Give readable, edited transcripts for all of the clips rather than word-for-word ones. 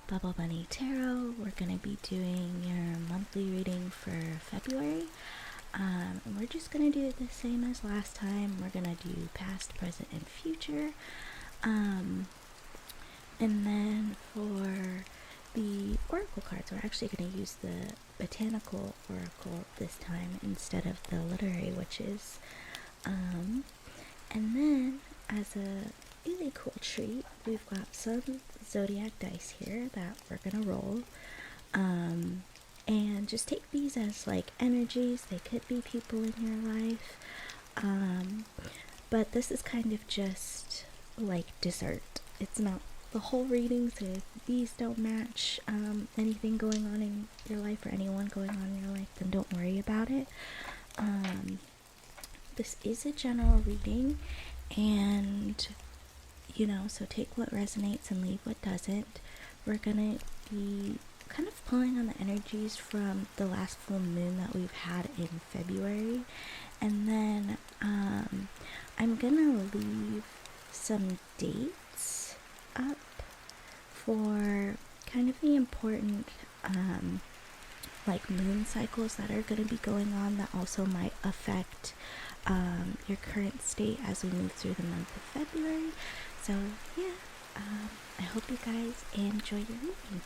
Bubble Bunny Tarot. We're going to be doing your monthly reading for February. And we're just going to do it the same as last time. We're going to do past, present, and future. And then for the oracle cards, we're actually going to use the Botanical oracle this time instead of the literary witches. And then as a really cool treat, we've got some Zodiac dice here that we're gonna roll, and just take these as like energies. They could be people in your life, but this is kind of just like dessert. It's not the whole reading, so if these don't match anything going on in your life or anyone going on in your life, then don't worry about it. This is a general reading, and so take what resonates and leave what doesn't. We're gonna be kind of pulling on the energies from the last full moon that we've had in February, and then I'm gonna leave some dates up for kind of the important like moon cycles that are going to be going on that also might affect your current state as we move through the month of February. So yeah, I hope you guys enjoy your reading.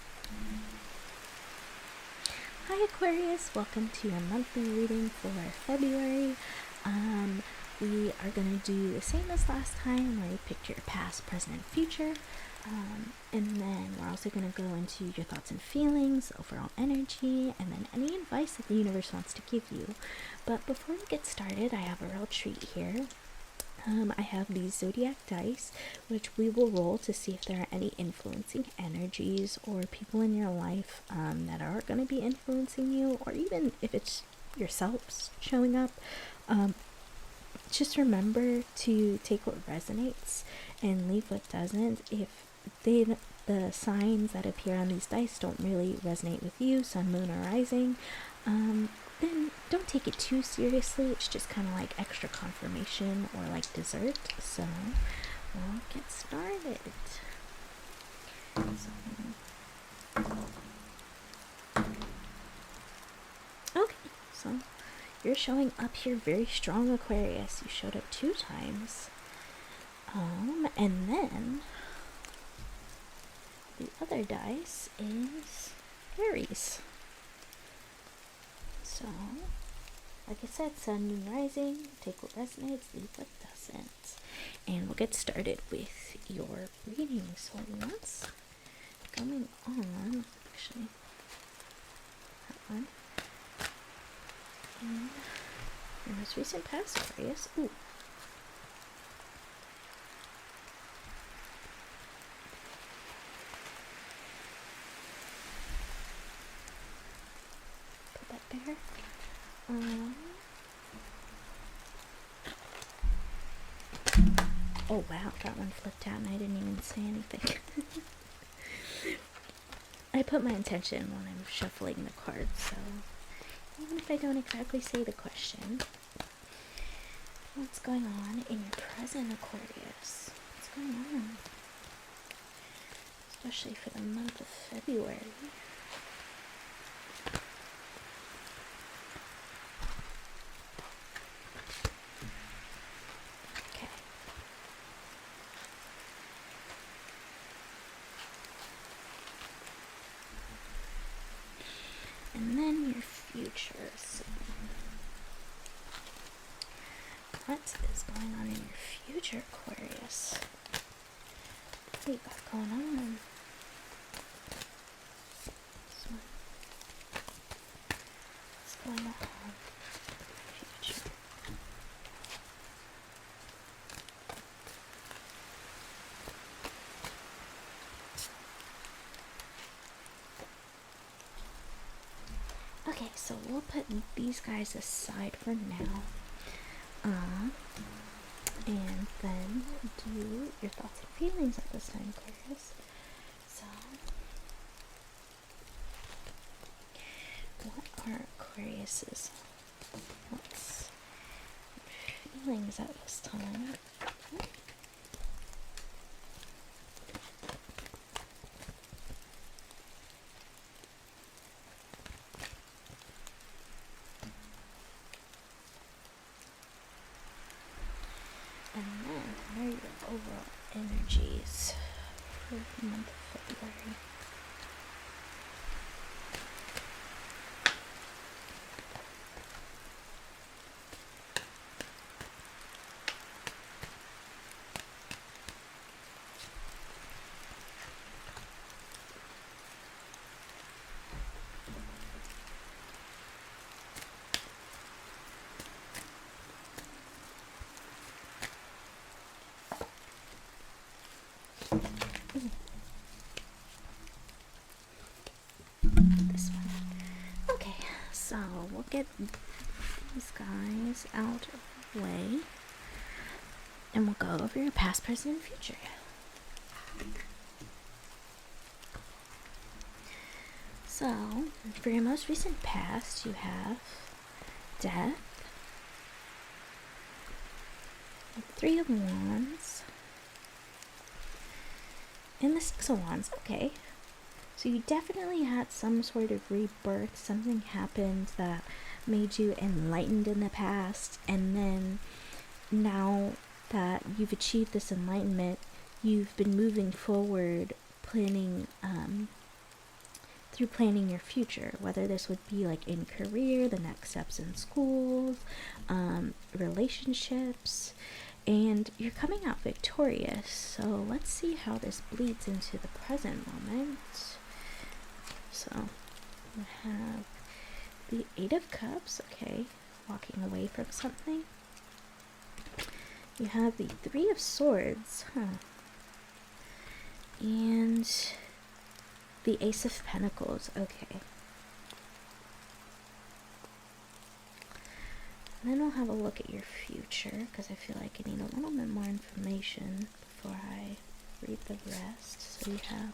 Hi Aquarius, welcome to your monthly reading for February. We are going to do the same as last time where you picked your past, present, and future. And then we're also going to go into your thoughts and feelings, overall energy, and then any advice that the universe wants to give you. But before we get started, I have a real treat here. I have these Zodiac dice, which we will roll to see if there are any influencing energies or people in your life that are going to be influencing you, or even if it's yourselves showing up. Just remember to take what resonates and leave what doesn't. If the signs that appear on these dice don't really resonate with you, sun, moon, or rising, then don't take it too seriously. It's just kind of like extra confirmation or like dessert. So we'll get started. Okay, so you're showing up here very strong, Aquarius. You showed up 2 times. And then the other dice is Aries. So, like I said, sun, moon, rising, take what resonates, leave what doesn't. And we'll get started with your reading. So what's going on? Actually, that one. And your most recent past, Aquarius. Ooh. There. Oh wow, that one flipped out and I didn't even say anything. I put my intention when I'm shuffling the cards, so even if I don't exactly say the question, what's going on in your present, Aquarius? What's going on? Especially for the month of February. And then your future. So what is going on in your future, Aquarius? What do you got going on? What's going on? Future. Okay, so we'll put these guys aside for now. And then do your thoughts and feelings at this time, Aquarius. So, what are Aquarius's thoughts and feelings at this time? are your overall energies for the month of February? This one. Okay, so we'll get these guys out of the way and we'll go over your past, present, and future. So, for your most recent past, you have Death, Three of Wands, and the Six of Wands. Okay. So you definitely had some sort of rebirth. Something happened that made you enlightened in the past. And then now that you've achieved this enlightenment, you've been moving forward, planning your future, whether this would be like in career, the next steps in schools, relationships, and you're coming out victorious. So let's see how this bleeds into the present moment. So we have the Eight of Cups, okay, walking away from something. You have the Three of Swords, and the Ace of Pentacles, okay. And then we'll have a look at your future, because I feel like I need a little bit more information before I read the rest. So we have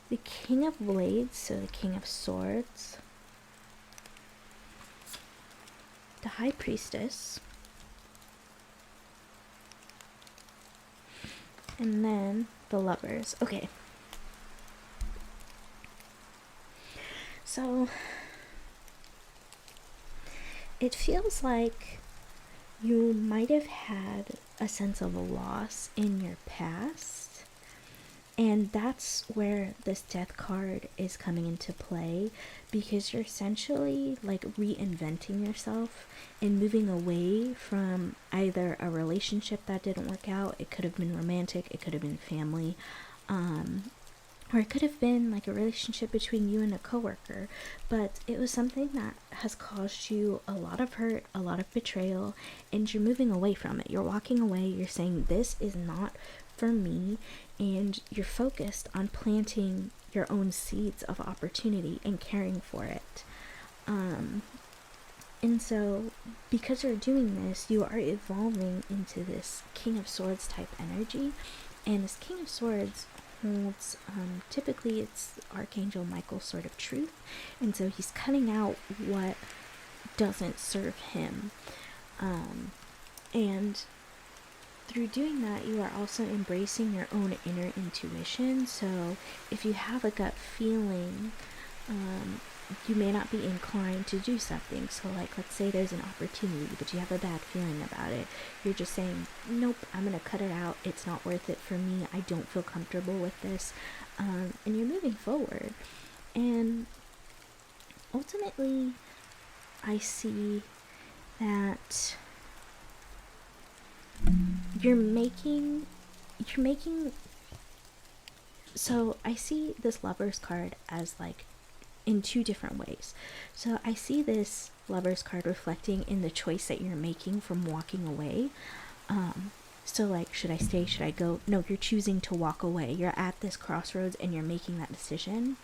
the King of Blades, so the King of Swords, the High Priestess, and then the Lovers. Okay. So it feels like you might have had a sense of a loss in your past. And that's where this Death card is coming into play, because you're essentially like reinventing yourself and moving away from either a relationship that didn't work out. It could have been romantic, it could have been family, or it could have been like a relationship between you and a coworker, but it was something that has caused you a lot of hurt, a lot of betrayal, and you're moving away from it. You're walking away, you're saying this is not for me, and you're focused on planting your own seeds of opportunity and caring for it. And so because you're doing this, you are evolving into this King of Swords type energy, and this King of Swords holds, typically it's Archangel Michael's sword of truth, and so he's cutting out what doesn't serve him, and through doing that, you are also embracing your own inner intuition. So if you have a gut feeling, you may not be inclined to do something. So like, let's say there's an opportunity, but you have a bad feeling about it. You're just saying, nope, I'm going to cut it out. It's not worth it for me. I don't feel comfortable with this. And you're moving forward. And ultimately, I see that you're making, so I see this Lovers card as like in two different ways. So I see this Lovers card reflecting in the choice that you're making from walking away. So like, should I stay? Should I go? No, you're choosing to walk away. You're at this crossroads and you're making that decision.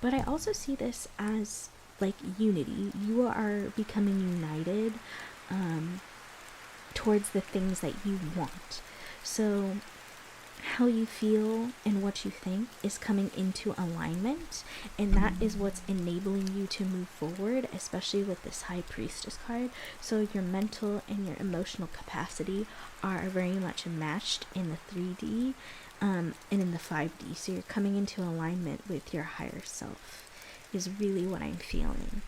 But I also see this as like unity. You are becoming united towards the things that you want. So how you feel and what you think is coming into alignment, and that is what's enabling you to move forward, especially with this High Priestess card. So your mental and your emotional capacity are very much matched in the 3D and in the 5D. So you're coming into alignment with your higher self is really what I'm feeling.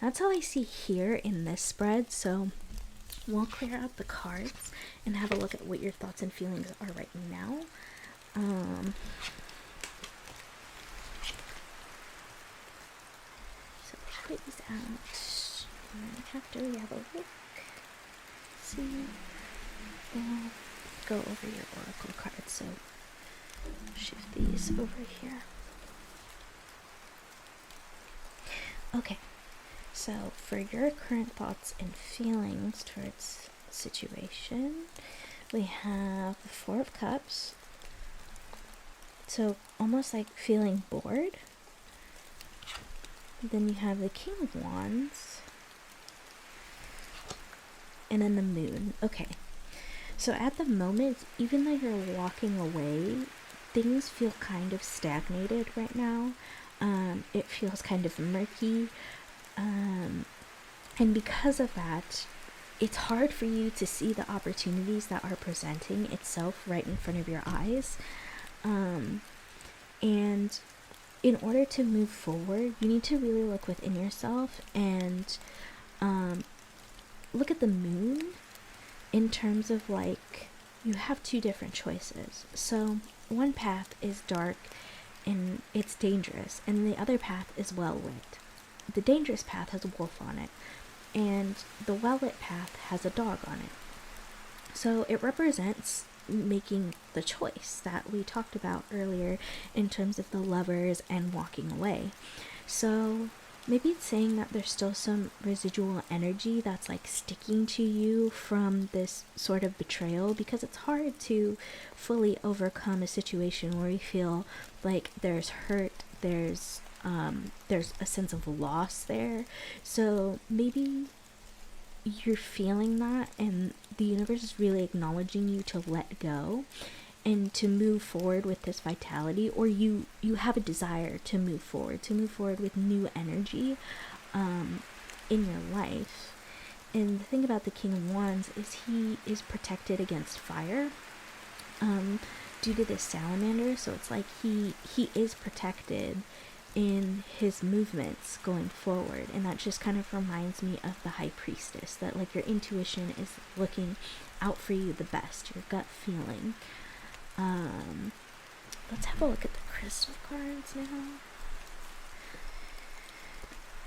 That's how I see here in this spread. So we'll clear out the cards and have a look at what your thoughts and feelings are right now. So clear these out. And after we have a look, see, we'll go over your oracle cards. So shift these over here. Okay, so for your current thoughts and feelings towards the situation, we have the Four of Cups. So almost like feeling bored. Then you have the King of Wands. And then the Moon. Okay. So at the moment, even though you're walking away, things feel kind of stagnated right now. It feels kind of murky. And because of that, it's hard for you to see the opportunities that are presenting itself right in front of your eyes. And in order to move forward, you need to really look within yourself and look at the moon in terms of like, you have two different choices. So one path is dark and it's dangerous, and the other path is well lit. The dangerous path has a wolf on it, and the well lit path has a dog on it. So it represents making the choice that we talked about earlier in terms of the Lovers and walking away. So maybe it's saying that there's still some residual energy that's like sticking to you from this sort of betrayal, because it's hard to fully overcome a situation where you feel like there's hurt, there's a sense of loss there. So maybe you're feeling that, and the universe is really acknowledging you to let go and to move forward with this vitality, or you have a desire to move forward with new energy in your life. And the thing about the King of Wands is he is protected against fire due to this salamander. So it's like he is protected in his movements going forward, and that just kind of reminds me of the High Priestess, that like your intuition is looking out for you the best, your gut feeling. Let's have a look at the crystal cards now.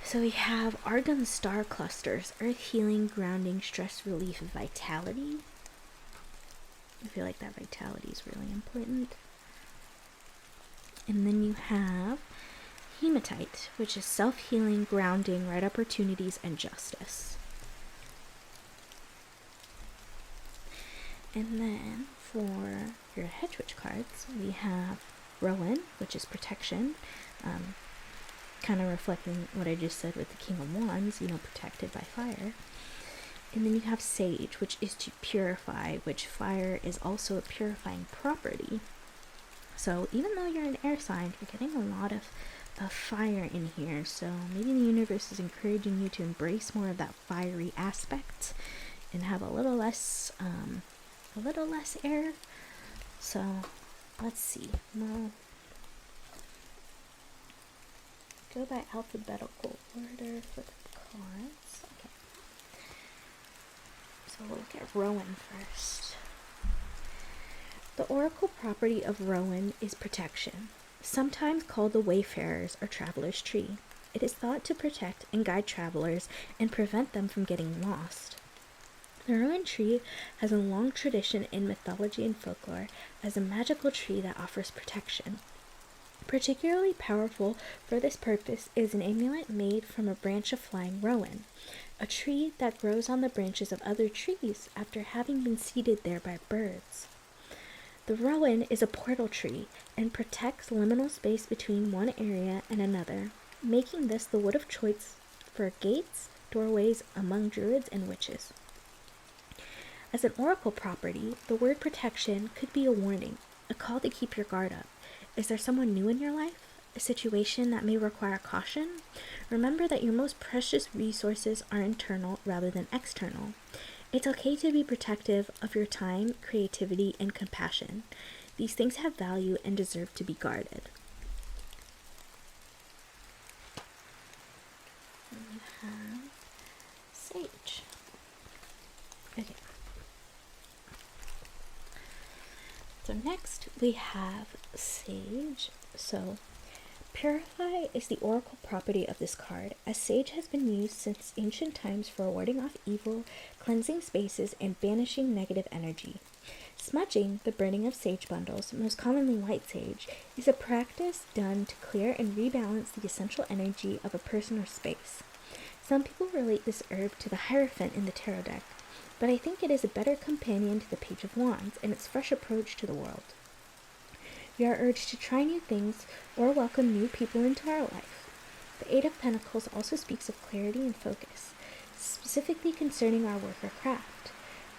So we have Argon Star Clusters, Earth Healing, Grounding, Stress Relief, Vitality. I feel like that vitality is really important. And then you have Hematite, which is self-healing, grounding, right opportunities, and justice. And then for your Hedge Witch cards, we have Rowan, which is protection, kind of reflecting what I just said with the King of Wands, protected by fire. And then you have Sage, which is to purify, which fire is also a purifying property. So even though you're an air sign, you're getting a lot of fire in here. So maybe the universe is encouraging you to embrace more of that fiery aspect and have a little less air. So let's see. We'll go by alphabetical order for the cards. Okay. So we'll look at Rowan first. The oracle property of Rowan is protection, sometimes called the Wayfarer's or Traveler's Tree. It is thought to protect and guide travelers and prevent them from getting lost. The Rowan tree has a long tradition in mythology and folklore as a magical tree that offers protection. Particularly powerful for this purpose is an amulet made from a branch of flying rowan, a tree that grows on the branches of other trees after having been seeded there by birds. The rowan is a portal tree and protects liminal space between one area and another, making this the wood of choice for gates, doorways among druids and witches. As an oracle property, the word protection could be a warning, a call to keep your guard up. Is there someone new in your life? A situation that may require caution? Remember that your most precious resources are internal rather than external. It's okay to be protective of your time, creativity, and compassion. These things have value and deserve to be guarded. And you have Sage. Okay. So next we have Sage. So Purify is the oracle property of this card, as sage has been used since ancient times for warding off evil, cleansing spaces, and banishing negative energy. Smudging, the burning of sage bundles, most commonly white sage, is a practice done to clear and rebalance the essential energy of a person or space. Some people relate this herb to the Hierophant in the tarot deck, but I think it is a better companion to the Page of Wands and its fresh approach to the world. We are urged to try new things or welcome new people into our life. The Eight of Pentacles also speaks of clarity and focus, specifically concerning our work or craft.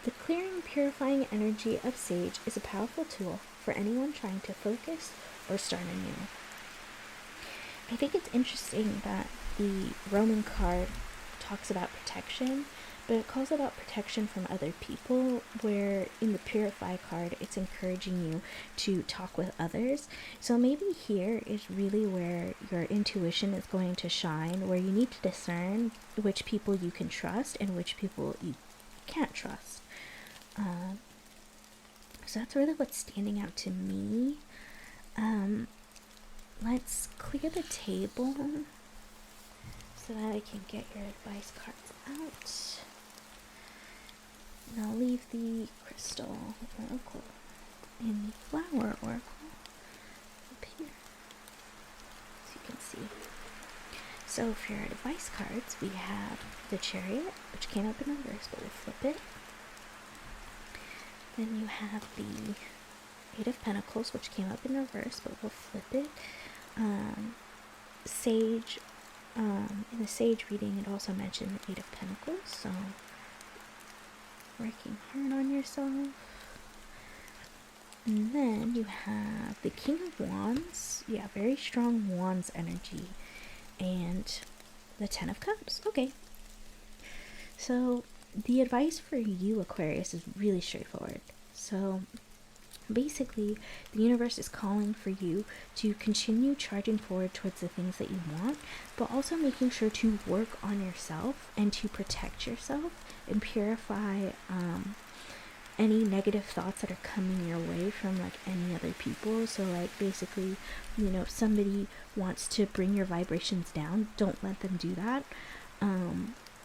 The clearing, purifying energy of sage is a powerful tool for anyone trying to focus or start anew. I think it's interesting that the Roman card talks about protection, but it calls about protection from other people, where in the Purify card, it's encouraging you to talk with others. So maybe here is really where your intuition is going to shine, where you need to discern which people you can trust and which people you can't trust. So that's really what's standing out to me. Let's clear the table so that I can get your advice cards out. And I'll leave the crystal oracle in the flower oracle up here, so you can see. So for your advice cards, we have the Chariot, which came up in reverse, but we'll flip it. Then you have the Eight of Pentacles, which came up in reverse, but we'll flip it. Sage, in the Sage reading, it also mentioned the Eight of Pentacles, so working hard on yourself. And then you have the King of Wands. Yeah, very strong Wands energy. And the Ten of Cups. Okay. So the advice for you, Aquarius, is really straightforward. So basically, the universe is calling for you to continue charging forward towards the things that you want, but also making sure to work on yourself and to protect yourself and purify any negative thoughts that are coming your way from like any other people. So like basically, you know, if somebody wants to bring your vibrations down, don't let them do that.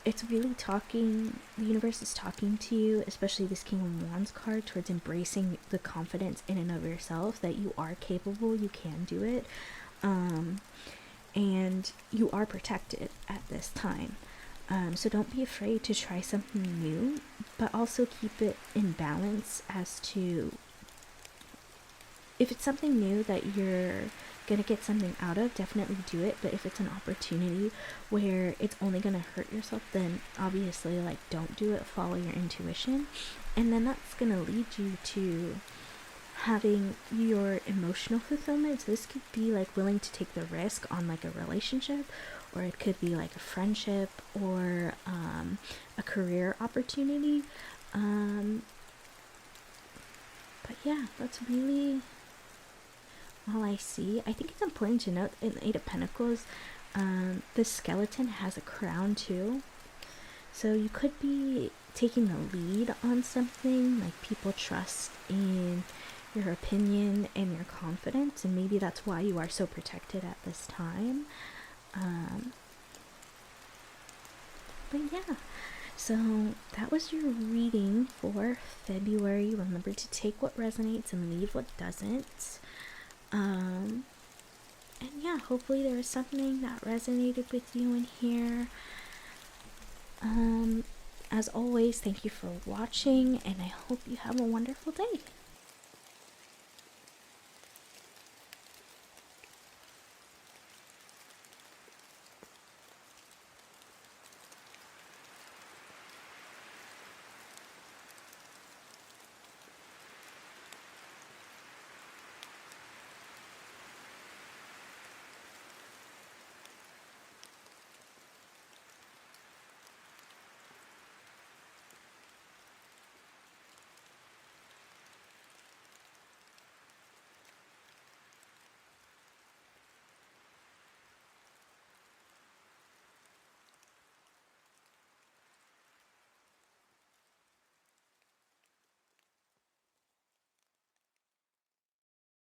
It's really talking, the universe is talking to you, especially this King of Wands card, towards embracing the confidence in and of yourself that you are capable, you can do it, and you are protected at this time. So don't be afraid to try something new, but also keep it in balance as to if it's something new that you're gonna get something out of, definitely do it. But if it's an opportunity where it's only gonna hurt yourself, then obviously like don't do it. Follow your intuition, and then that's gonna lead you to having your emotional fulfillment. So this could be like willing to take the risk on like a relationship, or it could be like a friendship, or a career opportunity. But yeah, that's really all I see. I think it's important to note in the Eight of Pentacles, the skeleton has a crown too. So you could be taking the lead on something, like people trust in your opinion and your confidence, and maybe that's why you are so protected at this time. But yeah, so that was your reading for February. Remember to take what resonates and leave what doesn't. And yeah, hopefully there was something that resonated with you in here. As always, thank you for watching, and I hope you have a wonderful day.